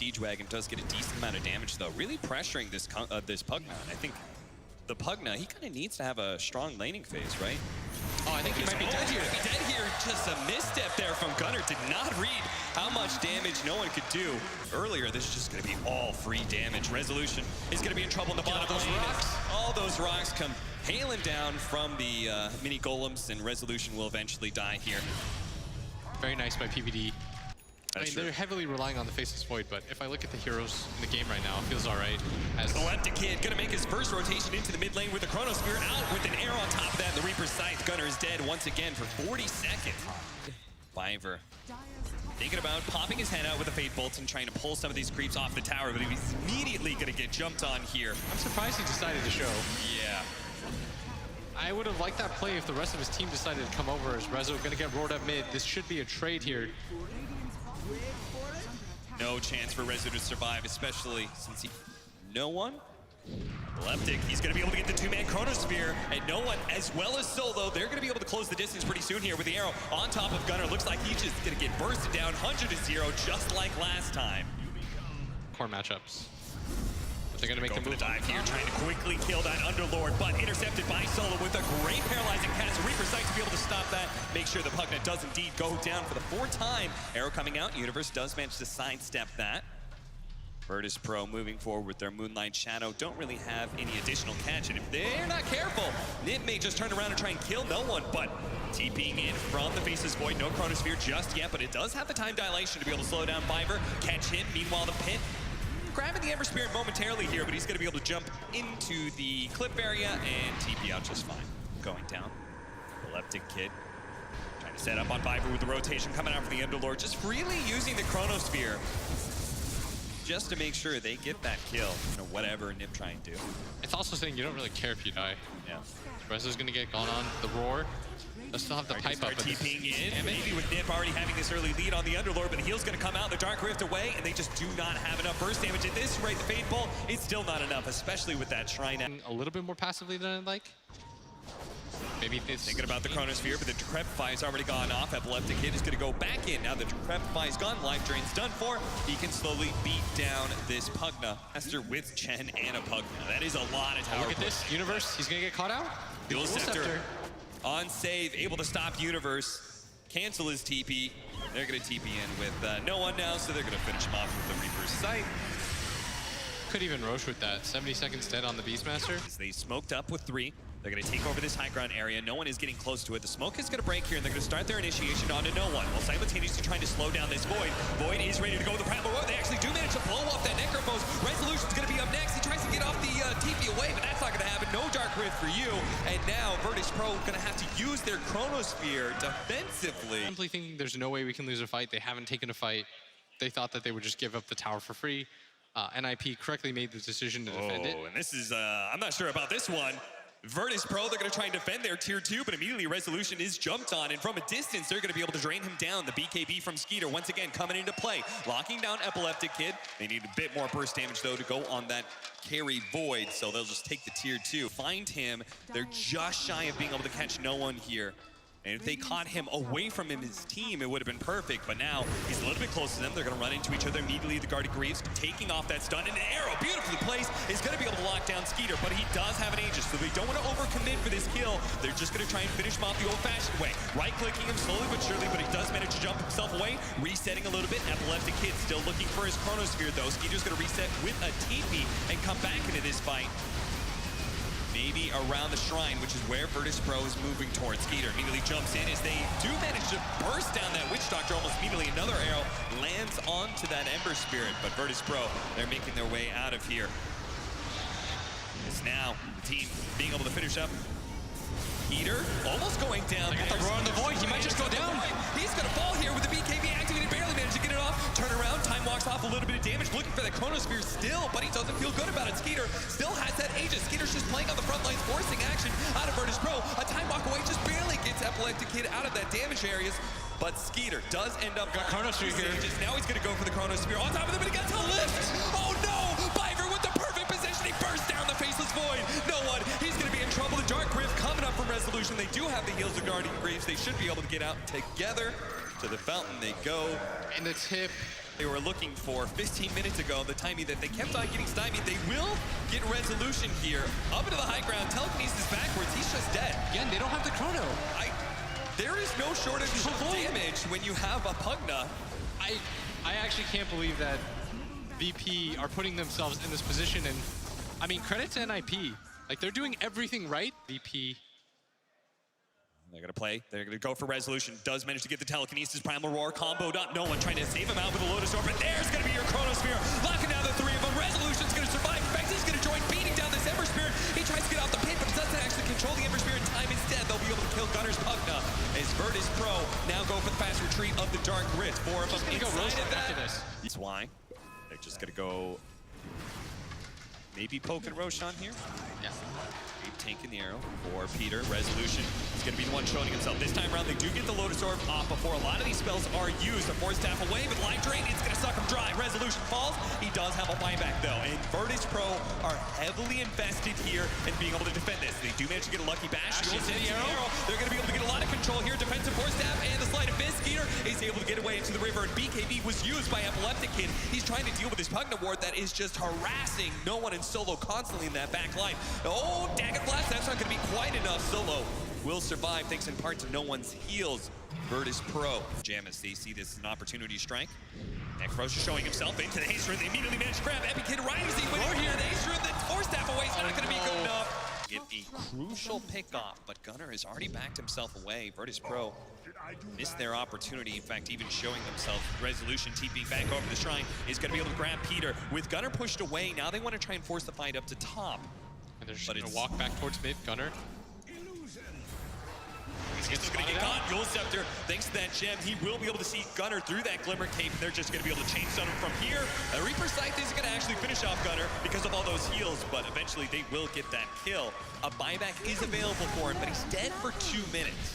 Siege Wagon does get a decent amount of damage, though. Really pressuring this this Pugna. I think the Pugna, he kind of needs to have a strong laning phase, right? Oh, I think he might be dead here. Dead here. Just a misstep there from Gunnar. Did not read how much damage no one could do. Earlier, this is just going to be all free damage. Resolution is going to be in trouble in the bottom of those rocks. All those rocks come hailing down from the mini golems, and Resolution will eventually die here. Very nice by PVD. I mean, true. they're heavily relying on the Faceless Void, but if I look at the heroes in the game right now, it feels all right. As Epileptic Kid gonna make his first rotation into the mid lane with the Chronosphere out with an arrow on top of that. The Reaper's Scythe. Gunnar is dead once again for 40 seconds. Fiverr thinking about popping his head out with the Fate Bolts and trying to pull some of these creeps off the tower, but he's immediately gonna get jumped on here. I'm surprised he decided to show. Yeah. I would have liked that play if the rest of his team decided to come over, as Rezo gonna get roared up mid. This should be a trade here. No chance for Rezo to survive, especially since no one. Epileptic, he's going to be able to get the two-man Chronosphere, and no one, as well as Solo, they're going to be able to close the distance pretty soon here with the arrow on top of Gunnar. Looks like he's just going to get bursted down 100-0, just like last time. Core matchups. But they're going to make the move. dive here, trying to quickly kill that Underlord, but intercepted by Solo with a great paralyzing cast. Reaper Sight to be able to stop that. Make sure the Pugna does indeed go down for the fourth time. Arrow coming out. Universe does manage to sidestep that. Virtus Pro moving forward with their Moonlight Shadow. Don't really have any additional catch, and if they're not careful, Nib may just turn around and try and kill no one, but TPing in from the Faceless Void. No Chronosphere just yet, but it does have the time dilation to be able to slow down Fiverr, catch him. Meanwhile, the Pit grabbing the Ember Spirit momentarily here, but he's going to be able to jump into the cliff area and TP out just fine. Going down. Epileptic Kid trying to set up on Fiverr with the rotation coming out from the Underlord, just freely using the Chronosphere just to make sure they get that kill, you know, whatever Nip try and do. It's also saying you don't really care if you die. Yeah. Rezo's gonna get gone on the roar. They'll still have the pipe up. TPing in, maybe with Nip already having this early lead on the Underlord, but the heal's gonna come out, the Dark Rift away, and they just do not have enough burst damage. At this rate, the Fate Bolt, it's still not enough, especially with that Shrine. A little bit more passively than I'd like. Maybe this... Thinking about the Chronosphere, but the Decrepify's already gone off. Epileptic Kid is going to go back in. Now the Decrepify's gone, life drain's done for. He can slowly beat down this Pugna. Master with Chen and a Pugna. That is a lot of tower. Look at this, Universe, he's going to get caught out. Dual Scepter on save, able to stop Universe. Cancel his TP. They're going to TP in with no one now, so they're going to finish him off with the Reaper's Sight. Could even Roche with that. 70 seconds dead on the Beastmaster. They smoked up with 3. They're going to take over this high ground area. No one is getting close to it. The smoke is going to break here, and they're going to start their initiation onto no one, while simultaneously trying to slow down this Void. Void is ready to go with the Primal Roar. They actually do manage to blow up that Necrophos. Resolution's going to be up next. He tries to get off the TP away, but that's not going to happen. No Dark Rift for you. And now Virtus Pro going to have to use their Chronosphere defensively. Simply thinking there's no way we can lose a fight. They haven't taken a fight. They thought that they would just give up the tower for free. NIP correctly made the decision to defend it. And this is, I'm not sure about this one. Virtus Pro, they're going to try and defend their tier 2, but immediately Resolution is jumped on, and from a distance, they're going to be able to drain him down. The BKB from Skeeter, once again, coming into play. Locking down Epileptic Kid. They need a bit more burst damage, though, to go on that carry Void, so they'll just take the tier 2. Find him. They're just shy of being able to catch no one here. And if they caught him away from his team, it would have been perfect. But now he's a little bit close to them. They're going to run into each other immediately. The Guardian Greaves taking off that stun. And an arrow, beautifully placed, is going to be able to lock down Skeeter. But he does have an Aegis, so they don't want to overcommit for this kill. They're just going to try and finish him off the old-fashioned way. Right-clicking him slowly but surely, but he does manage to jump himself away. Resetting a little bit. Epileptic Kid still looking for his Chronosphere, though. Skeeter's going to reset with a TP and come back into this fight. Maybe around the Shrine, which is where Virtus Pro is moving towards. Skeeter immediately jumps in as they do manage to burst down that Witch Doctor almost immediately. Another arrow lands onto that Ember Spirit, but Virtus Pro, they're making their way out of here. It's now the team being able to finish up. Skeeter almost going down. They got the roar on the Void. He might just go down. He's going to fall here with the BKB activated. Barely managed to get it off. Turn around. Time walks off a little bit of damage. Looking for the Chronosphere still, but he doesn't feel good about it. Skeeter still has that Aegis. Skeeter's just playing on the front lines, forcing action out of Virtus Pro. A time walk away just barely gets Epileptic Kid out of that damage areas. But Skeeter does end up got Chronosphere here. Now he's going to go for the Chronosphere on top of them, but he got to lift. Oh no! Fiverr with the perfect position. He bursts down the Faceless Void. No one. He's going to be in trouble. The Dark Rift coming up from Resolution. They do have the heals of Guardian Greaves. They should be able to get out together. To the fountain they go. And the tip They were looking for 15 minutes ago, the timing that they kept on getting stymied. They will get resolution here. Up into the high ground, telekinesis backwards, he's just dead. Again, they don't have the chrono. There is no shortage of damage when you have a Pugna. I actually can't believe that VP are putting themselves in this position, and I mean, credit to NIP. Like, they're doing everything right. VP. They're gonna play, they're gonna go for resolution. Does manage to get the telekinesis, primal roar, comboed up. No one trying to save him out with a Lotus Orb, but there's gonna be your Chronosphere. Locking down the three of them. Resolution's gonna survive. In fact, he's gonna join, beating down this Ember Spirit. He tries to get off the pit, but doesn't actually control the Ember Spirit in time. Instead, they'll be able to kill Gunner's Pugna as Virtus Pro now go for the fast retreat of the Dark Rift. Four of them inside of that. That's why they're just gonna go maybe poke and Roshan here. Yeah. Tanking the arrow for Peter. Resolution is going to be the one showing himself. This time around, they do get the Lotus Orb off before a lot of these spells are used. A Force Staff away, but Life Drain, it's going to suck him dry. Resolution falls. He does have a buyback, though. And Virtus Pro are heavily invested here in being able to defend this. They do manage to get a lucky bash into the arrow. They're going to be able to get a lot of control here. Defensive Force Staff and the Sleight of Fist. Skeeter is able to get away into the river, and BKB was used by Epileptic Kid. He's trying to deal with his Pugna ward that is just harassing no one in solo constantly in that back line. Oh, Daggett Blast, that's not going to be quite enough. Solo will survive thanks in part to no one's heals. Virtus Pro. Pyjamas, they see this as an opportunity strike. Necros is showing himself into the haste rune. They immediately manage to grab Epic Kid Rising, but here the haste rune, the Force Staff away is not going to be good enough. Get a crucial pick off, but Gunner has already backed himself away. Virtus Pro missed their opportunity. In fact, even showing themselves. Resolution TPing back over the shrine is going to be able to grab Peter. With Gunner pushed away, now they want to try and force the fight up to top. And they're just going to walk back towards mid. Gunner. He's still going to get caught. Yule Scepter, thanks to that gem, he will be able to see Gunner through that Glimmer Cape. They're just going to be able to chain stun him from here. A Reaper Scythe is going to actually finish off Gunner because of all those heals, but eventually they will get that kill. A buyback is available for him, but he's dead for 2 minutes.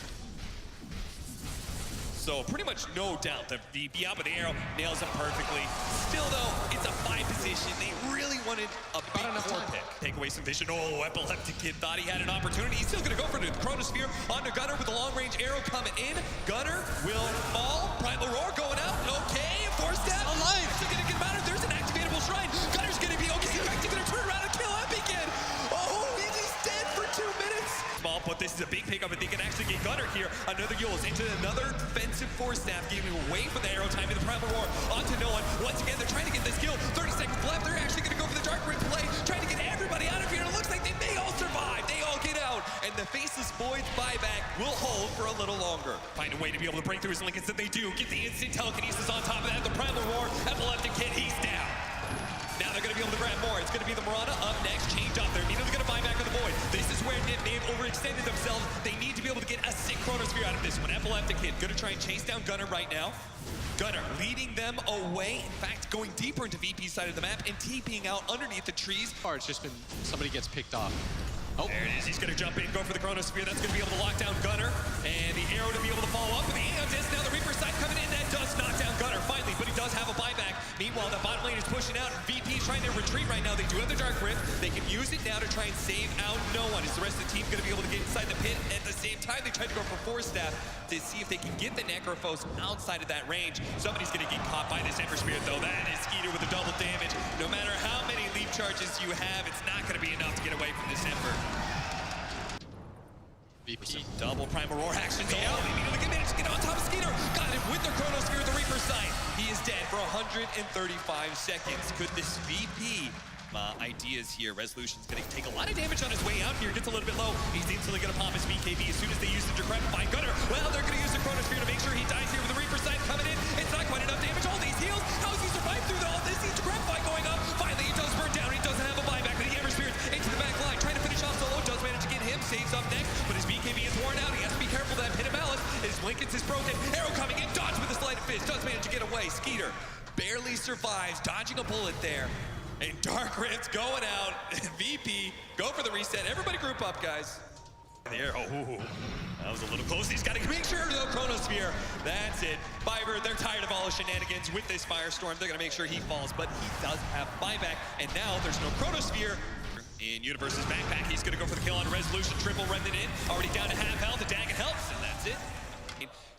So pretty much no doubt that the out with the arrow nails him perfectly. Still though, it's a 5 position. They really wanted a big 4 pick. Take away some vision. Oh, Epileptic Kid thought he had an opportunity. He's still gonna go for the Chronosphere onto Gunner with a long range arrow coming in. Gunner will fall. Primal Roar going out. Okay, Force Staff alive. Still gonna get him out. There's an activatable shrine. Gunner's gonna be okay. In fact, he's gonna turn around and kill Epic Kid. Oh, he's dead for 2 minutes. Small, but this is a big pickup if they can actually get Gunner here. Another Yules into another defensive Force Staff, getting away from the arrow, time in the Primal Roar onto no one. Once again, they're trying to get this kill. 30 seconds left. They're actually going to go for the Dark Rift play, trying to get everybody out of here. And it looks like they may all survive. They all get out. And the Faceless Void's buyback will hold for a little longer. Find a way to be able to break through his Lincolns that they do. Get the instant telekinesis on top of that. The Primal Roar, Epileptic Kid, he's down. Now they're going to be able to grab more. It's going to be the Mirana up next. Change up. They're immediately going to buy back on the Void. This is where they've overextended themselves. They need to be able to get a sick Chronosphere out of this one. Epileptic Kid going to try and chase down Gunner right now. Gunner leading them away. In fact, going deeper into VP's side of the map and TPing out underneath the trees. It's just been somebody gets picked off. Oh, there it is. He's going to jump in, go for the Chronosphere. That's going to be able to lock down Gunner. And the arrow to be able to follow up with the Aeon Disc. Now the Reaper Sight coming in. That does knock down Gunner finally, but he does have a buyback. Meanwhile, the bottom lane is pushing out. VP is trying to retreat right now. They do have the Dark Rift. They can use it now to try and save out no one. Is the rest of the team going to be able to get inside the pit? At the same time, they tried to go for Force Staff to see if they can get the Necrophos outside of that range. Somebody's going to get caught by this Ember Spirit, though. That is Skeeter with the double damage. No matter how many leap charges you have, it's not going to be enough to get away from this Ember. VP. Double Primal Roar actions. They immediately managed to get on top of Skeeter. Got him with their Chronosphere, the Reaper Sight. He is dead for 135 seconds. Could this VP ideas here? Resolution's going to take a lot of damage on his way out here. Gets a little bit low. He's instantly going to pop his BKB as soon as they use the Decrepify Gunner. Well, they're going to use the Chronosphere to make sure he dies here with the Reaper Sight coming in. It's not quite enough damage. All these heals. How has he survived through all this? He's Decrepify going up. Finally, he does burn down. He doesn't have a buyback, but the Ember Spirit into the back line. Trying to finish off Solo. Does manage to get him. Saves up next, but his BKB is worn out. He has to be careful that Pit of Malice. His Lincolns is broken. Arrow coming in. Dodge with a Sleight of Fist. Does manage to get away. Skeeter barely survives, dodging a bullet there. And Dark Rift going out. VP, go for the reset. Everybody group up, guys. The arrow, that was a little close. He's got to make sure, though, Chronosphere. That's it. Fiverr, they're tired of all the shenanigans with this Firestorm. They're going to make sure he falls, but he does have buyback. And now there's no Chronosphere. In Universe's backpack, he's going to go for the kill on Resolution. Triple Remnant in. Already down to half health. The Daggett helps, and that's it.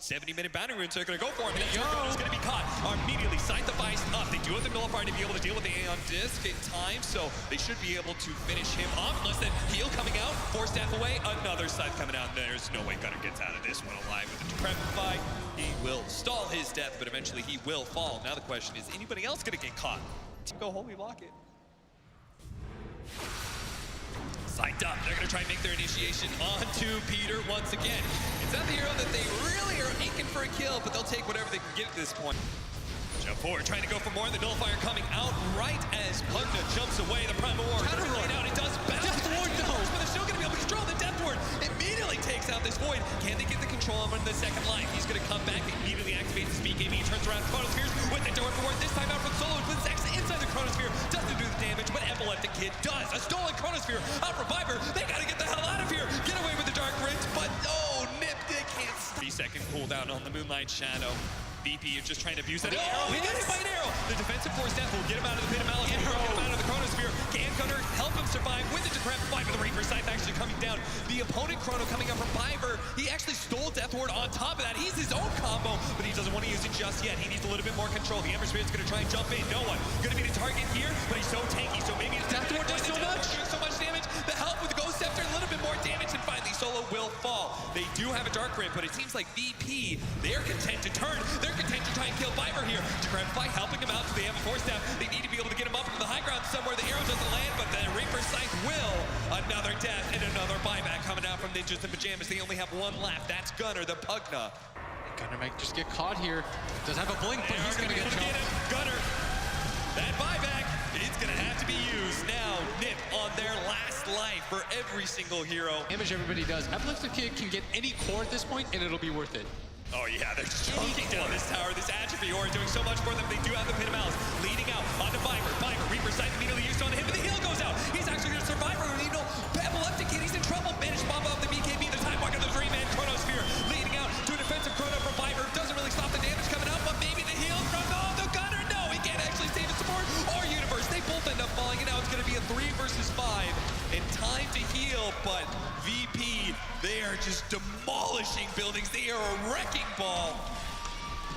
70-minute boundary runes are going to go for him. And is going to be caught. Immediately sight the Vice up. They do have the nullifier to be able to deal with the Aeon Disc in time, so they should be able to finish him off. Unless that heal coming out, force death away, another scythe coming out. There's no way Gunnar gets out of this one alive with the Decrepify. He will stall his death, but eventually he will fall. Now the question is, anybody else going to get caught? Team Go Holy Lock it. Psyched up. They're going to try and make their initiation onto Peter once again. It's not the hero that they really are aching for a kill, but they'll take whatever they can get at this point. Jump forward, trying to go for more. The nullifier coming out right as Pugna jumps away. The Primal War doesn't lay down. It does bounce. Death Ward, no! But they're still going to be able to control the Death Ward. Immediately takes out this Void. Can they get the control on the second line? He's going to come back, immediately activates his BKB, turns around Chronospheres with the Door Ward. This time out from Solo, puts X inside the Chronosphere. Doesn't do the damage, but Epileptic Kid does. A stolen Chronosphere out for Viper. They got to get the hell out of here. Get away with the Dark Rinse, but oh, Nip, they can't. 3-second cooldown on the Moonlight Shadow. VP is just trying to abuse that. Oh, he gets hit by an arrow. The defensive force death will get him out of the pit of malice. Get him out of the Chronosphere. Can Gunnar help him survive with the Decrepify, but the Reaper Scythe actually coming down. The opponent Chrono coming up from Piper. He actually stole Death Ward on top of that. He's his own combo, but he doesn't want to use it just yet. He needs a little bit more control. The Ember Spirit's going to try and jump in. No one going to be the target here, but he's so tanky, so maybe it's Death Ward does so much. Doing so much damage. The help with the Ghost Scepter, a little bit more damage, and finally Solo will fall. They do have a Dark Ring, but it seems like VP, they're content to turn. They're content to try and kill Viper here. Decrepify helping him out, so they have a force step. They need to be able to get him up into the high ground somewhere. The arrow doesn't land, but the Reaper Scythe will. Another death and another buyback coming out from Ninjas in Pyjamas. They only have one left. That's Gunnar, the Pugna. Gunnar might just get caught here. Does have a blink, but he's going to get jumped. Gunnar, that buyback is going to have to be used. Now, Nip on their last life for every single hero. Damage everybody does. Epileptic Kid can get any core at this point, and it'll be worth it. Oh yeah, they're choking down this tower. This Atrophy Aura doing so much for them. They do have the Pit of Malice leading out onto Viper. Viper, Reaper Scythe immediately used on him, but the heal goes out. He's actually going to survive. You know, Epileptic Kid, he's in trouble. Managed to pop up the BKB, the Time Walker, the 3-man Chronosphere, leading out to a defensive Chrono from Viper. Doesn't really stop the damage coming out, but maybe the heal from the Gunnar. No, he can't actually save his support or Universe. They both end up falling, and now it's going to be a 3 versus 5. And time to heal, but VP, they are just demolishing buildings. They are a wrecking ball.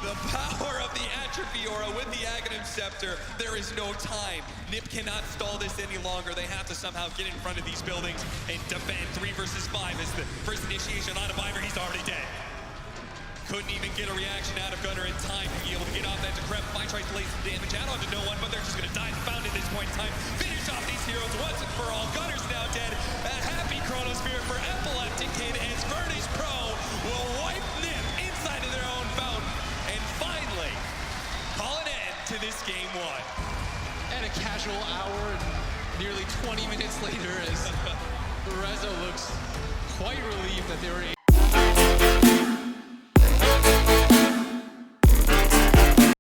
The power of the Atrophy Aura with the Aghanim Scepter. There is no time. Nip cannot stall this any longer. They have to somehow get in front of these buildings and defend. 3 versus 5 is the first initiation on a Viper. He's already dead. Couldn't even get a reaction out of Gunnar in time to be able to get off that Decrepify. Tries to lay some damage out onto no one, but they're just going to die found at this point in time. Finish off these heroes once and for all. Gunnar's now dead. A happy Chronosphere for Epileptic Kid as Virtus Pro will wipe Nip inside of their own fountain and finally call an end to this game 1. And a casual hour and nearly 20 minutes later as Rezo looks quite relieved that they were